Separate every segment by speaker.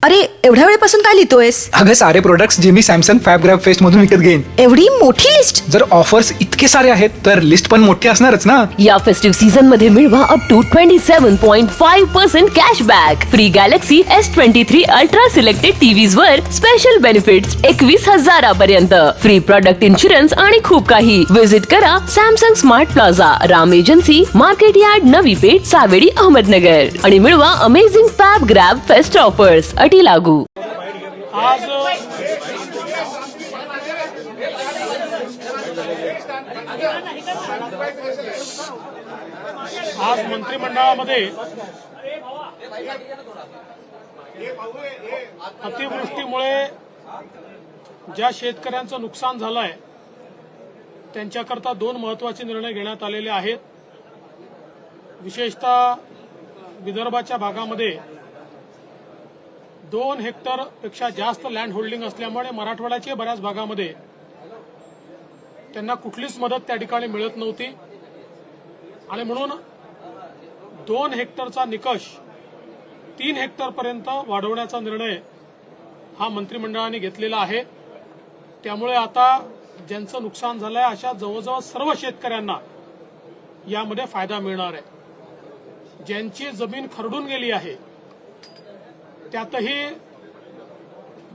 Speaker 1: अरे एवढ्या वेळेपासून काय लिहितोयस?
Speaker 2: अगं सारे प्रोडक्ट्स जे मी सॅमसंग फॅब ग्रॅब फेस्ट मधून विकत घेईन.
Speaker 1: एवढी मोठी लिस्ट?
Speaker 2: जर ऑफर्स इतके सारे आहेत तर लिस्ट पण मोठी असणारच ना.
Speaker 3: या फेस्टिव्ह सीझन मध्ये मिळवा up to 27.5% cashback. Free Galaxy S23 ultra selected TVs वर स्पेशल बेनिफिट्स 21,000 पर्यंत. फ्री प्रोडक्ट इन्शुरन्स आणि खूप काही. विजिट करा Samsung smart plaza, Ram agency, market yard, Navi Peth, Savedi, Ahmednagar आणि मिळवा amazing fab grab fest offers. अटी लागू.
Speaker 4: आज मंत्रिमंडळामध्ये अतिवृष्टीमुळे ज्या शेतकऱ्यांचं नुकसान झालंय त्यांच्याकरता दोन महत्वाचे निर्णय घेण्यात आलेले आहेत. विशेषतः विदर्भाच्या भागामध्ये 2 हेक्टर पेक्षा जास्त लँड होल्डिंग असल्यामुळे मराठवाड्याच्या बऱ्याच भागामध्ये त्यांना कुठलीच मदत त्या ठिकाणी मिळत नव्हती आणि म्हणून 2 हेक्टरचा निकष 3 हेक्टर पर्यंत वाढवण्याचा निर्णय हा मंत्रिमंडळाने घेतलेला आहे. त्यामुळे आता ज्यांचं नुकसान झालंय अशा जवळजवळ सर्व शेतकऱ्यांना यामध्ये फायदा मिळणार आहे. ज्यांची जमीन खरडून गेली आहे त्यातही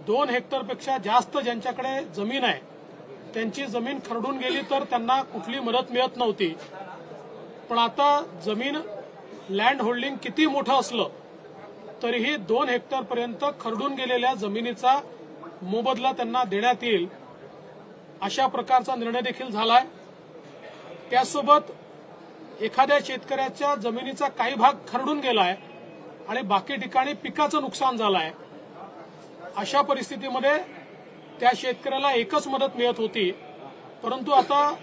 Speaker 4: 2 हेक्टरपेक्षा जास्त ज्यांच्याकडे जमीन आहे त्यांची जमीन खरडून गेली तर त्यांना कुठली मदत मिळत नव्हती. पण आता जमीन लँड होल्डिंग किती मोठं असलं तरीही 2 हेक्टरपर्यंत खरडून गेलेल्या जमिनीचा मोबदला त्यांना देण्यात येईल अशा प्रकारचा निर्णय देखील झालाय. त्यासोबत एखाद्या शेतकऱ्याच्या जमिनीचा काही भाग खरडून गेलाय आणि बाकी ठिकाणी पिकाचं नुकसान झालंय. अशा परिस्थितीमध्ये त्या शेतकऱ्याला एकच मदत मिळत होती, परंतु आता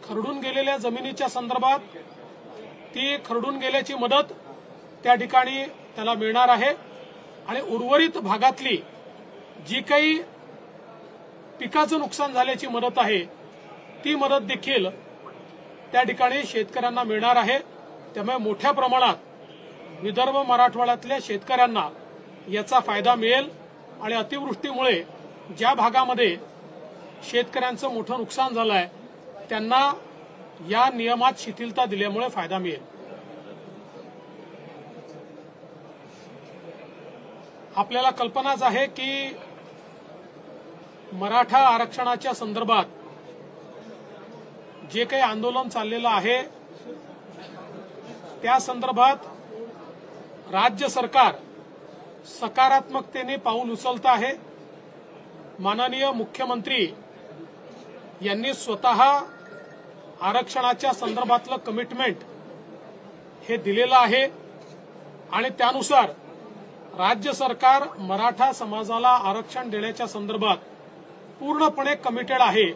Speaker 4: खरडून गेलेल्या जमिनीच्या संदर्भात ती खरडून गेल्याची मदत त्या ठिकाणी त्याला मिळणार आहे आणि उर्वरित भागातली जी काही पिकाचं नुकसान झाल्याची मदत आहे ती मदत देखील त्या ठिकाणी शेतकऱ्यांना मिळणार आहे. त्यामुळे मोठ्या प्रमाणात विदर्भ मराठवाड्यातल्या शेतकऱ्यांना याचा फायदा मिळेल आणि अतिवृष्टीमुळे ज्या भागामध्ये शेतकऱ्यांचं मोठं नुकसान झालंय त्यांना या नियमात शिथिलता दिल्यामुळे फायदा मिळेल. आपल्याला कल्पनाच आहे की मराठा आरक्षणाच्या संदर्भात जे काही आंदोलन चाललेलं आहे त्या संदर्भात राज्य सरकार सकारात्मकतेने पाऊल उचलत आहे. माननीय मुख्यमंत्री यांनी स्वतः आरक्षणाच्या संदर्भातलं कमिटमेंट हे दिलेलं आहे आणि त्यानुसार राज्य सरकार मराठा समाजाला आरक्षण देण्याच्या संदर्भात पूर्णपणे कमिटेड आहे.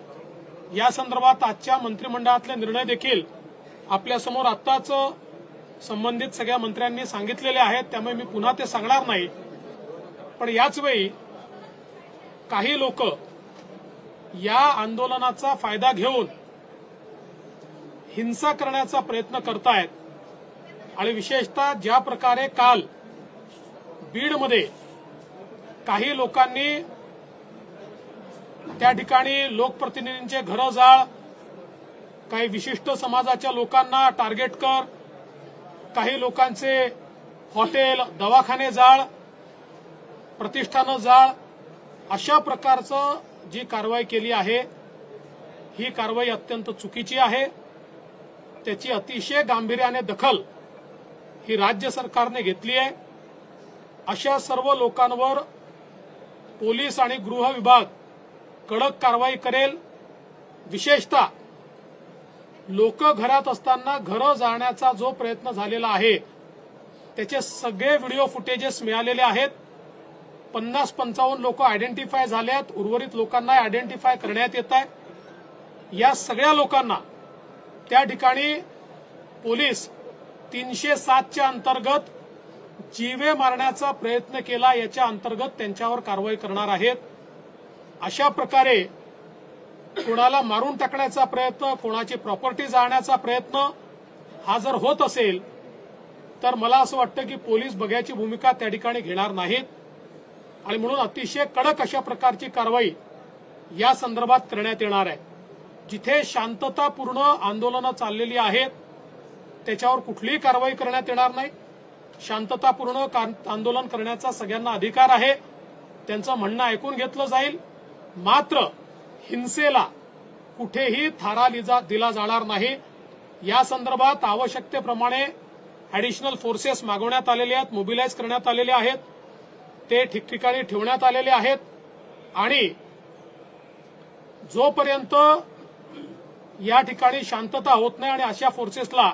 Speaker 4: या संदर्भात आजच्या मंत्रिमंडळातले निर्णय देखील आपल्यासमोर आत्ताच संबंधित सगळ्या मंत्र्यांनी सांगितलेले आहेत, त्यामुळे मी पुन्हा ते सांगणार नाही. पण याच वेळी काही लोक या आंदोलनाचा फायदा घेऊन हिंसा करण्याचा प्रयत्न करतायत आणि विशेषतः ज्या प्रकारे काल बीडमध्ये काही लोकांनी त्या ठिकाणी लोकप्रतिनिधींचे घरं जाळ, काही विशिष्ट समाजाच्या लोकांना टार्गेट कर, काही लोकांचे हॉटेल, दवाखाने जाळ, प्रतिष्ठानं जाळ, अशा प्रकारचं जी कारवाई केली आहे ही कारवाई अत्यंत चुकीची आहे. त्याची अतिशय गांभीर्याने दखल ही राज्य सरकारने घेतली आहे. अशा सर्व लोकांवर पोलीस आणि गृह विभाग कडक कारवाई करेल. विशेषतः लोक घरात असताना घरं जाळण्याचा जो प्रयत्न झालेला आहे त्याचे सगळे व्हिडिओ फुटेजेस मिळालेले आहेत. 50-55 लोक आयडेंटिफाय झाले आहेत. उर्वरित लोकांना आयडेंटिफाय करण्यात येत आहे. या सगळ्या लोकांना त्या ठिकाणी पोलीस 307च्या अंतर्गत जीवे मारण्याचा प्रयत्न केला याच्या अंतर्गत त्यांच्यावर कारवाई करणार आहेत. अशा प्रकारे कोणाला मारून टाकण्याचा प्रयत्न, कोणाची प्रॉपर्टी जाळण्याचा प्रयत्न हा जर होत असेल तर मला असं वाटतं की पोलीस बघ्याची भूमिका त्या ठिकाणी घेणार नाहीत. आणि म्हणून अतिशय कडक अशा प्रकारची कारवाई या संदर्भात करण्यात येणार आहे. जिथे शांततापूर्ण आंदोलनं चाललेली आहेत त्याच्यावर कुठलीही कारवाई करण्यात येणार नाही. शांततापूर्ण आंदोलन करण्याचा सगळ्यांना अधिकार आहे. त्यांचं म्हणणं ऐकून घेतलं जाईल. मात्र हिंसेला कुठेही थारा दिला जाणार नाही. या संदर्भात आवश्यकतेप्रमाणे ऍडिशनल फोर्सेस मागवण्यात आलेले आहेत, मोबिलाइज करण्यात आलेले आहेत, ते ठिकठिकाणी ठेवण्यात आलेले आहेत. आणि जोपर्यंत या ठिकाणी शांतता होत नाही आणि अशा फोर्सेसला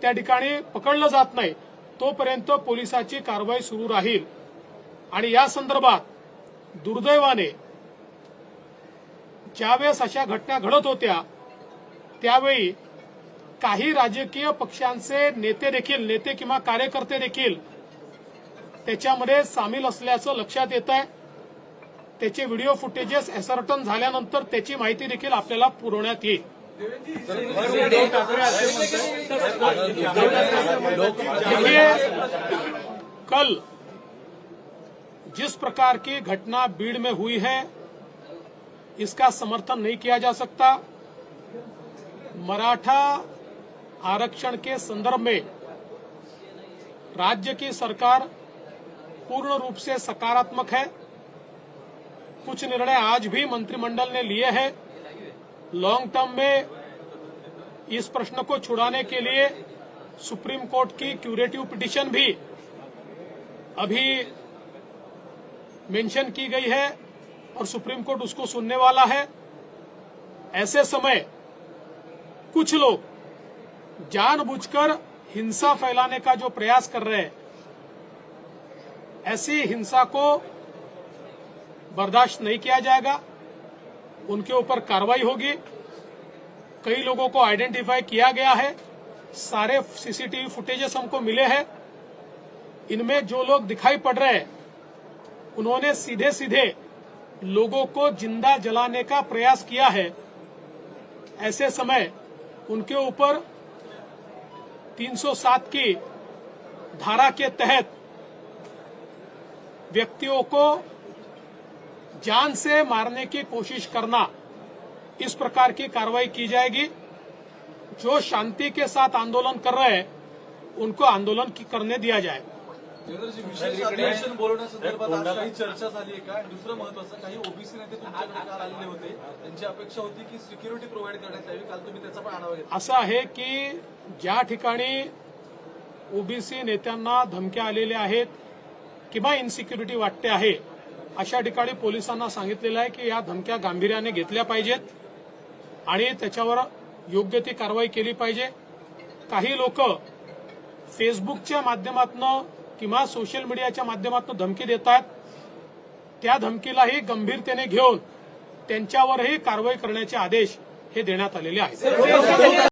Speaker 4: त्या ठिकाणी पकडलं जात नाही तोपर्यंत पोलिसाची कारवाई सुरू राहील. आणि या संदर्भात दुर्दैवाने ज्यावेळेस अशा घटना घडत होत्या त्यावेळी काही राजकीय पक्षांचे नेते किंवा कार्यकर्ते देखील त्याच्यामध्ये सामील असल्याचं लक्षात येत आहे. त्याचे व्हिडिओ फुटेजेस एसर्टन झाल्यानंतर त्याची माहिती देखील आपल्याला पुरवण्यात येईल. देखिए, कल जिस प्रकार की घटना बीड़ में हुई है इसका समर्थन नहीं किया जा सकता. मराठा आरक्षण के संदर्भ में राज्य की सरकार पूर्ण रूप से सकारात्मक है. कुछ निर्णय आज भी मंत्रिमंडल ने लिए हैं. लॉन्ग टर्म में इस प्रश्न को छुड़ाने के लिए सुप्रीम कोर्ट की क्यूरेटिव पिटीशन भी अभी मेंशन की गई है और सुप्रीम कोर्ट उसको सुनने वाला है. ऐसे समय कुछ लोग जानबूझकर हिंसा फैलाने का जो प्रयास कर रहे हैं, ऐसी हिंसा को बर्दाश्त नहीं किया जाएगा. उनके ऊपर कार्रवाई होगी. कई लोगों को आइडेंटिफाई किया गया है. सारे सीसीटीवी फुटेजेस हमको मिले हैं. इनमें जो लोग दिखाई पड़ रहे हैं उन्होंने सीधे सीधे लोगों को जिंदा जलाने का प्रयास किया है. ऐसे समय उनके ऊपर 307 की धारा के तहत व्यक्तियों को जान से मारने की कोशिश करना, इस प्रकार की कार्रवाई की जाएगी. जो शांति के साथ आंदोलन कर रहे हैं उनको आंदोलन करने दिया जाए.
Speaker 5: विशेष अधिवेशन बोलवण्यासंदर्भात आज काही चर्चा झाली आहे का? दुसरं महत्वाचं, काही ओबीसी नेते तुमच्याकडे काल आलेले होते. त्यांची अपेक्षा होती की सिक्युरिटी प्रोव्हाइड करण्यात यावी. काल तुम्ही त्याचा पण आढावा घेतला.
Speaker 4: असं आहे की ज्या ठिकाणी ओबीसी नेत्यांना धमक्या आलेल्या आहेत किंवा इनसिक्युरिटी वाटते आहे अशा ठिकाणी पोलिसांना सांगितलेलं आहे की या धमक्या गांभीर्याने घेतल्या पाहिजेत आणि त्याच्यावर योग्य ती कारवाई केली पाहिजे. काही लोक फेसबुकच्या माध्यमातून किंवा सोशल मीडियाच्या माध्यमातून धमकी देतात. त्या धमकीलाही गंभीरतेने घेऊन त्यांच्यावरही कारवाई करण्याचे आदेश हे देण्यात आलेले आहेत.